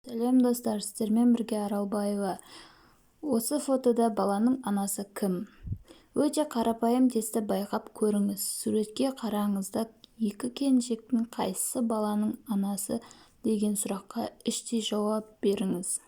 Сәлем достар, сіздермен бірге Аралбаева. Осы фотода баланың анасы кім? Өте қарапайым тесті байқап көріңіз. Суретке қараңызда екі келіншектің қайсысы баланың анасы деген сұраққа іштей жауап беріңіз.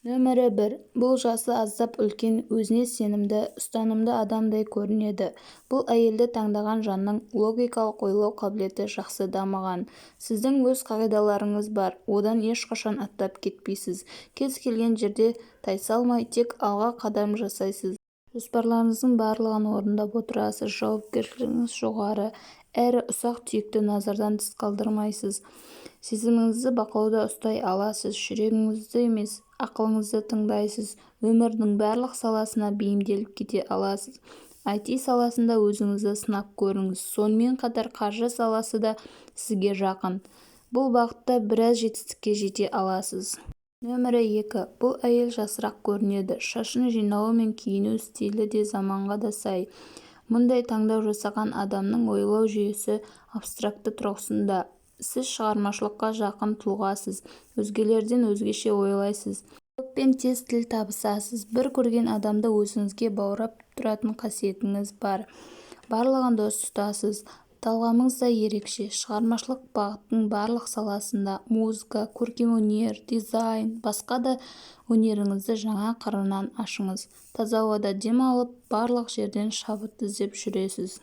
Нөмірі 1. Бұл жасы аздап үлкен, өзіне сенімді, ұстанымды адамдай көрінеді. Бұл әйелді таңдаған жанның логикалық ойлау қабілеті жақсы дамыған. Сіздің өз қағидаларыңыз бар, одан ешқашан аттап кетпейсіз. Кез келген жерде тайсалмай, тек алға қадам жасайсыз. Жоспарларыңыздың барлығын орындап отырасыз, жауапкершілігіңіз жоғары, әрі ұсақ-түйекті назардан тыс қалдырмайсыз. Сезіміңізді бақылауда ұстай аласыз, жүрегіңізді емес, ақылыңызды тыңдайсыз, өмірдің барлық саласына бейімделіп кете аласыз. IT саласында өзіңізді сынап көріңіз, сонымен қатар қаржы саласы да сізге жақын. Бұл бағытта біраз жетістікке жете аласыз. Нөмірі 2. Бұл әйел жасырақ көрінеді, шашын жинауы мен киіну стилі де заманға да сай. Мұндай таңдау жасаған адамның ойлау жүйесі абстракты тұрғысында. Сіз шығармашылыққа жақын тұлғасыз, өзгелерден өзгеше ойлайсыз. Көппен тез тіл табысасыз. Бір көрген адамды өзіңізге баурап тұратын қасиетіңіз бар. Барлығын дос тұтасыз. Талғамыңыз да ерекше. Шығармашылық бағыттың барлық саласында музыка, көркемөнер, дизайн, басқа да өнеріңізді жаңа қырынан ашыңыз. Таза ауада демалып, барлық жерден шабыт іздеп жүресіз.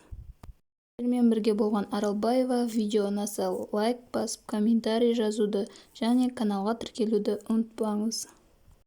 Сіздермен бірге болған Аралбаева. Видео ұнаса лайк басып, комментарий жазуды және каналға тіркелуді ұмытпаңыз.